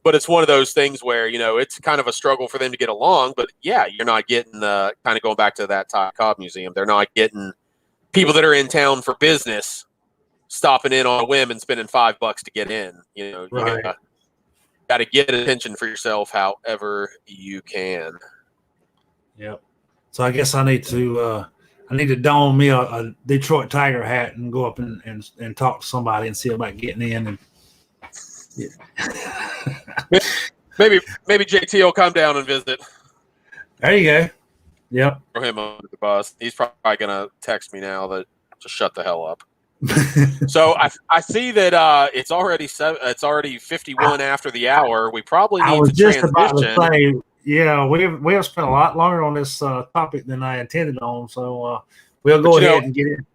but it's one of those things where it's kind of a struggle for them to get along. But yeah, you're not getting kind of going back to that Ty Cobb Museum. They're not getting people that are in town for business stopping in on a whim and spending $5 to get in. Right. got to get attention for yourself however you can. Yep. So I guess I need to don me a Detroit Tiger hat and go up and talk to somebody and see about getting in. And maybe JT will come down and visit. There you go. Yep. Throw him under the bus. He's probably gonna text me now that to shut the hell up. So I see that it's already 51 after the hour. We probably need to transition. About to say, yeah, we have spent a lot longer on this topic than I intended on. So we'll go ahead and get in.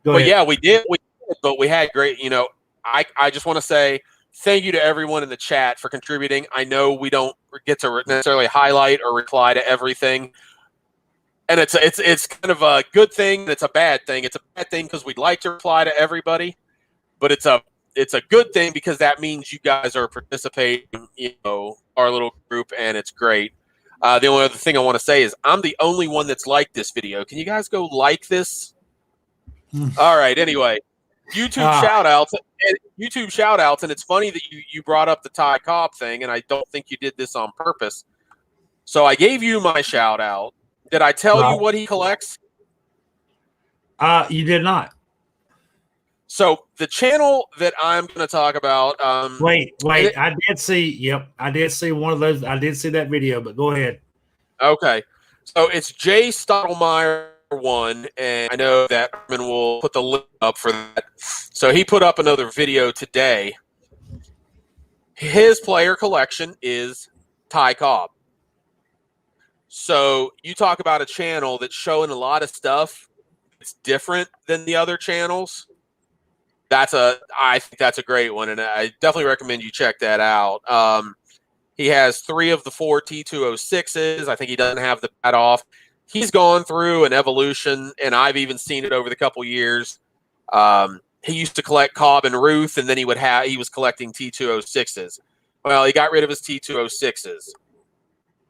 Go ahead. Yeah, we did, but we had great. I just want to say thank you to everyone in the chat for contributing. I know we don't get to necessarily highlight or reply to everything. And it's kind of a good thing. And it's a bad thing. It's a bad thing because we'd like to reply to everybody, but it's a good thing because that means you guys are participating, our little group, and it's great. The only other thing I want to say is I'm the only one that's liked this video. Can you guys go like this? All right. Anyway, YouTube shout outs. And it's funny that you brought up the Ty Cobb thing, and I don't think you did this on purpose. So I gave you my shout out. Did I tell you what he collects? You did not. So the channel that I'm going to talk about. Wait. I did see. Yep, I did see one of those. I did see that video, but go ahead. Okay, so it's Jay Stottlemyre 1, and I know that Herman will put the link up for that. So he put up another video today. His player collection is Ty Cobb. So you talk about a channel that's showing a lot of stuff. It's different than the other channels. I think that's a great one, and I definitely recommend you check that out. He has 3 of the 4 T206s. I think he doesn't have the pad off. He's gone through an evolution, and I've even seen it over the couple years. He used to collect Cobb and Ruth, and then he was collecting T206s. Well, he got rid of his T206s.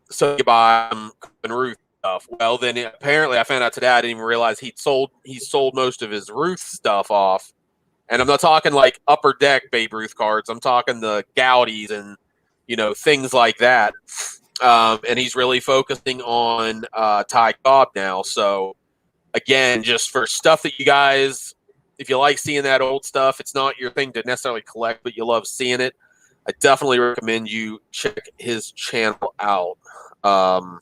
So you buy Cobb and Ruth stuff. Well, then apparently I found out today, I didn't even realize he sold most of his Ruth stuff off. And I'm not talking like upper deck Babe Ruth cards. I'm talking the Gaudies and, things like that. And he's really focusing on Ty Cobb now. So, again, just for stuff that you guys, if you like seeing that old stuff, it's not your thing to necessarily collect, but you love seeing it, I definitely recommend you check his channel out. And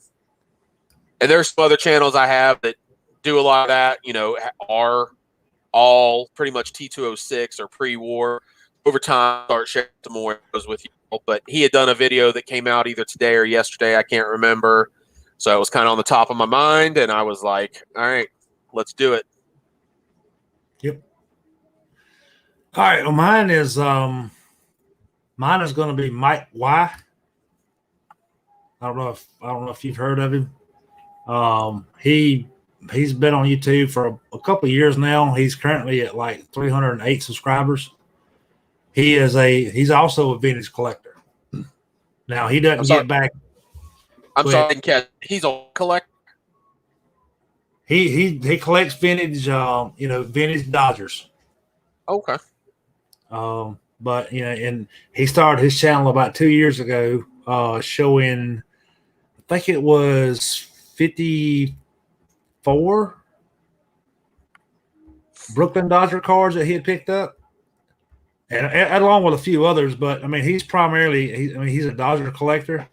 there's some other channels I have that do a lot of that, are all pretty much T206 or pre-war. Over time, start sharing some more with you. But he had done a video that came out either today or yesterday. I can't remember. So it was kind of on the top of my mind, and I was like, all right, let's do it. Yep. All right. Well, mine is going to be Mike Y. I don't know if you've heard of him. He's been on YouTube for a couple of years now. He's currently at like 308 subscribers. He's also a vintage collector. Now he doesn't get back. I'm sorry, I didn't catch. He's a collector. He collects vintage, vintage Dodgers. Okay. But and he started his channel about 2 years ago, showing, I think it was 54 Brooklyn Dodger cards that he had picked up, and along with a few others. But I mean, he's a Dodger collector.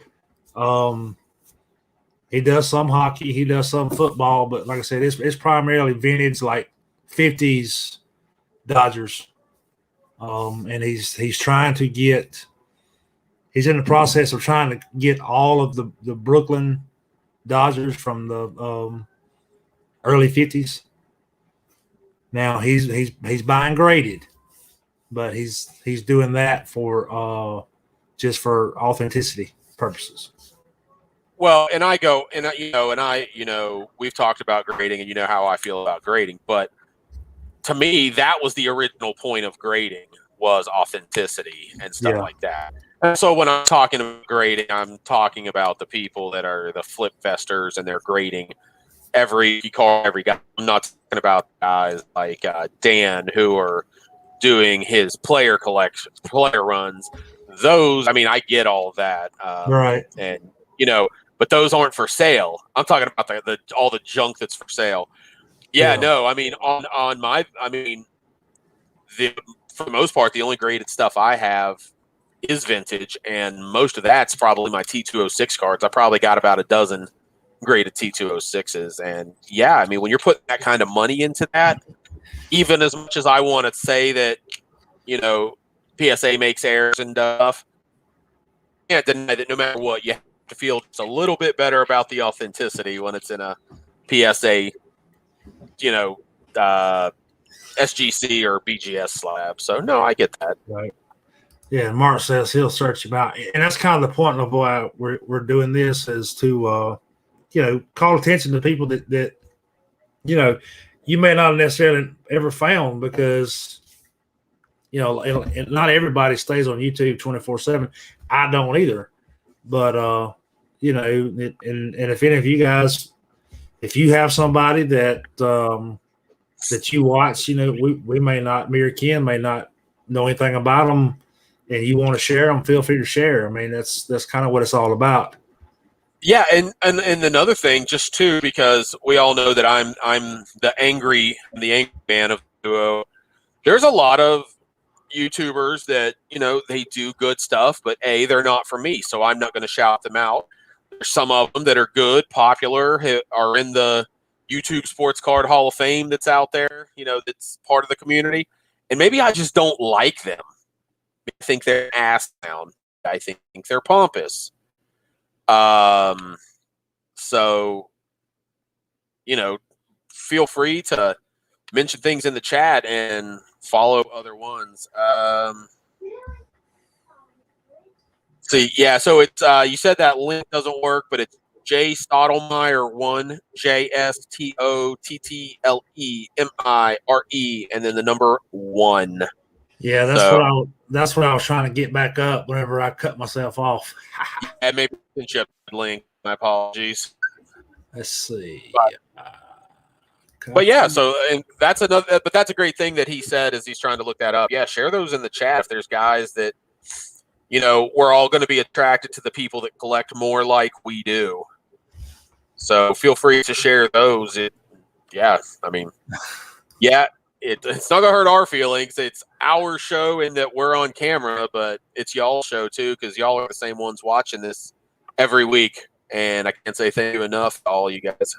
He does some hockey, he does some football, but like I said, it's primarily vintage, like 50s Dodgers. And he's in the process of trying to get all of the Brooklyn Dodgers from the early 50s. Now he's buying graded, but he's doing that for just for authenticity purposes. Well, we've talked about grading, and you know how I feel about grading, but to me, that was the original point of grading, was authenticity and stuff like that. And so when I'm talking about grading, I'm talking about the people that are the flip festers, and they're grading every card, every guy. I'm not talking about guys like Dan who are doing his player runs. those, I mean, I get all of that. Right. And, but those aren't for sale. I'm talking about all the junk that's for sale. Yeah, no, I mean, for the most part, the only graded stuff I have is vintage, and most of that's probably my T206 cards. I probably got about a dozen graded T206s. And yeah, I mean, when you're putting that kind of money into that, even as much as I want to say that, PSA makes errors and stuff, you can't deny that no matter what, you have to feel just a little bit better about the authenticity when it's in a PSA, SGC or BGS slab. So no, I get that. Right. Yeah, Mark says he'll search you out, and that's kind of the point of why we're doing this, is to call attention to people that you may not necessarily ever found, because not everybody stays on YouTube 24/7. I don't either, but and if any of you guys, if you have somebody that that you watch, we may not, me or Ken may not know anything about them, and you want to share them, feel free to share. I mean, that's kind of what it's all about. Yeah, and another thing, just too, because we all know that I'm the angry man of the duo. There's a lot of YouTubers that they do good stuff, but they're not for me, so I'm not going to shout them out. There's some of them that are good, popular, are in the YouTube Sports Card Hall of Fame that's out there, that's part of the community, and maybe I just don't like them. I think they're ass down. I think they're pompous. So, feel free to mention things in the chat and follow other ones. So it's you said that link doesn't work, but it's J Stottlemire1, JSTOTTLEMIRE, and then the number 1. Yeah, that's what I was trying to get back up whenever I cut myself off. Yeah, maybe ship link. My apologies. Let's see. But yeah, and that's another. But that's a great thing that he said as he's trying to look that up. Yeah, share those in the chat if there's guys that we're all going to be attracted to the people that collect more like we do. So feel free to share those. It's not gonna hurt our feelings. It's our show in that we're on camera, but it's y'all's show too, because y'all are the same ones watching this every week. And I can't say thank you enough to all you guys.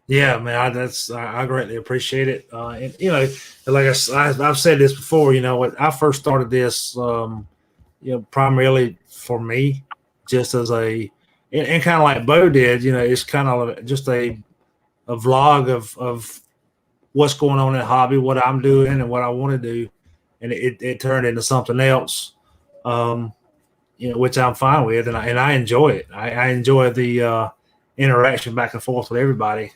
Yeah, man, I greatly appreciate it. And like I've said this before. When I first started this, primarily for me, just as and kind of like Bo did. It's kind of just a vlog of what's going on in the hobby, what I'm doing, and what I want to do, and it turned into something else, which I'm fine with, and I enjoy it. I enjoy the interaction back and forth with everybody.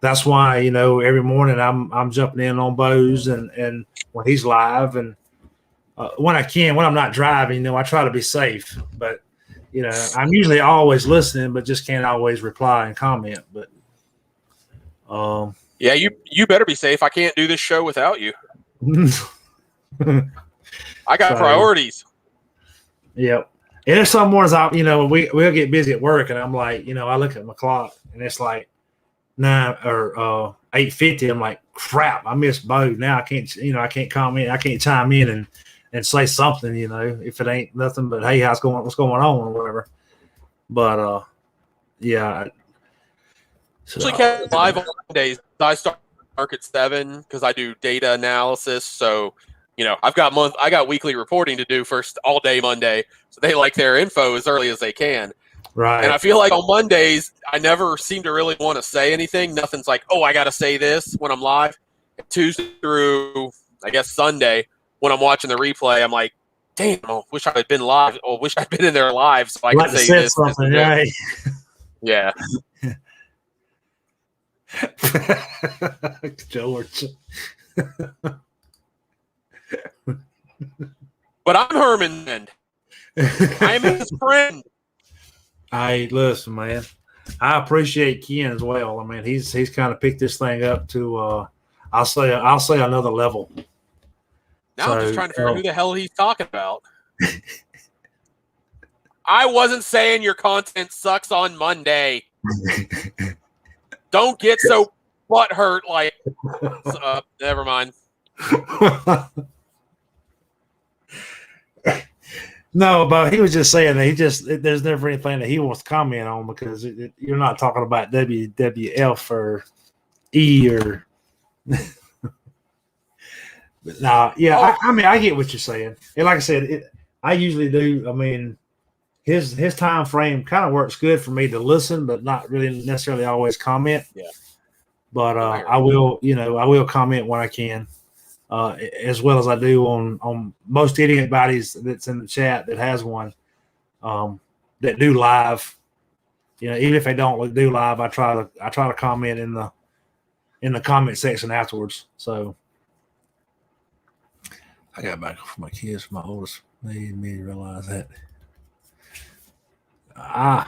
That's why every morning I'm jumping in on Bo's and when he's live, and when I'm not driving, I try to be safe, but I'm usually always listening, but just can't always reply and comment. But yeah, you better be safe. I can't do this show without you. I got priorities. Yep. And there's some mornings we'll get busy at work, and I'm like, I look at my clock and it's like 9 or 8:50. I'm like, crap, I missed Bo. Now I can't comment, I can't chime in and say something, if it ain't nothing but, hey, what's going on or whatever. But yeah. Usually kept live on Mondays. I start work at 7 because I do data analysis. So, I got weekly reporting to do first all day Monday. So they like their info as early as they can. Right. And I feel like on Mondays, I never seem to really want to say anything. Nothing's like, oh, I got to say this when I'm live. Tuesday through, I guess, Sunday, when I'm watching the replay, I'm like, damn, I wish I had been live, or wish I'd been in there live so I could say this. Something, right? Yeah. George. But I'm Herman, and I'm his friend. Hey, listen, man. I appreciate Ken as well. I mean, he's kind of picked this thing up to I'll say another level. Now I'm just trying to figure out who the hell he's talking about. I wasn't saying your content sucks on Monday. Don't get so butthurt like. Never mind. No, but he was just saying that there's never anything that he wants to comment on because you're not talking about WWF or E or. But nah, yeah, I mean, I get what you're saying, and like I said, I usually do. I mean, his time frame kind of works good for me to listen, but not really necessarily always comment. Yeah. But I will comment when I can. As well as I do on most anybody's that's in the chat that has one that do live. Even if they don't do live, I try to comment in the comment section afterwards. So I got back for my kids. My oldest made me realize that. All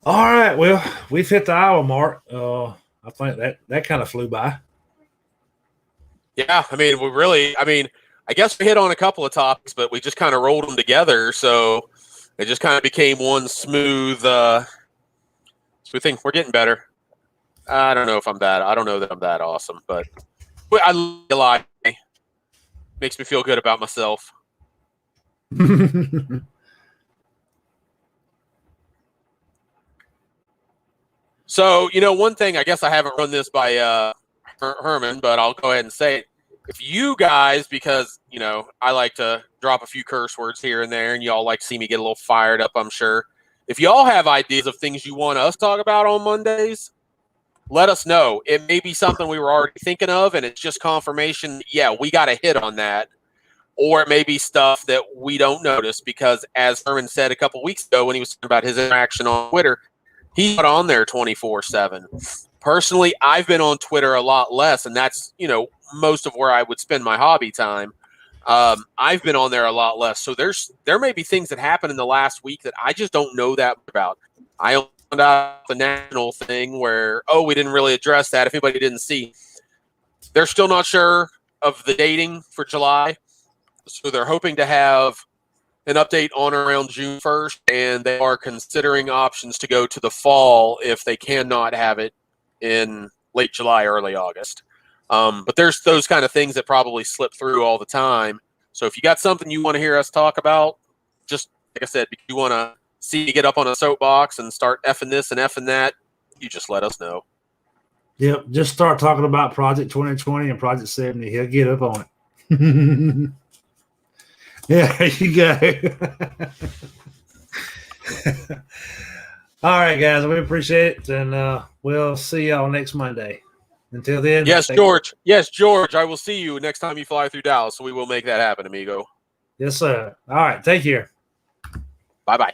right. Well, we've hit the hour mark. I think that kind of flew by. Yeah, I guess we hit on a couple of topics, but we just kind of rolled them together, so it just kind of became one smooth. So we think we're getting better. I don't know if I'm that. I don't know that I'm that awesome, but I lie. Makes me feel good about myself. So one thing. I guess I haven't run this by Herman, but I'll go ahead and say it. If you guys, because I like to drop a few curse words here and there, and y'all like to see me get a little fired up, I'm sure. If y'all have ideas of things you want us to talk about on Mondays, let us know. It may be something we were already thinking of, and it's just confirmation. Yeah, we got a hit on that. Or it may be stuff that we don't notice because, as Herman said a couple weeks ago when he was talking about his interaction on Twitter, he's not on there 24/7. Personally, I've been on Twitter a lot less, and that's, most of where I would spend my hobby time. I've been on there a lot less. So there may be things that happened in the last week that I just don't know that about. I found out the national thing where, we didn't really address that. If anybody didn't see, they're still not sure of the dating for July. So they're hoping to have an update on around June 1st, and they are considering options to go to the fall if they cannot have it in late July, early August. But there's those kind of things that probably slip through all the time. So if you got something you want to hear us talk about, just like I said, if you want to see me get up on a soapbox and start effing this and effing that, you just let us know. Yep, just start talking about Project 2020 and Project 70. He'll get up on it. Yeah, there you go. All right, guys, we appreciate it, and we'll see y'all next Monday. Until then. Yes, George. Yes, George. I will see you next time you fly through Dallas, so we will make that happen, amigo. Yes, sir. All right, take care. Bye-bye.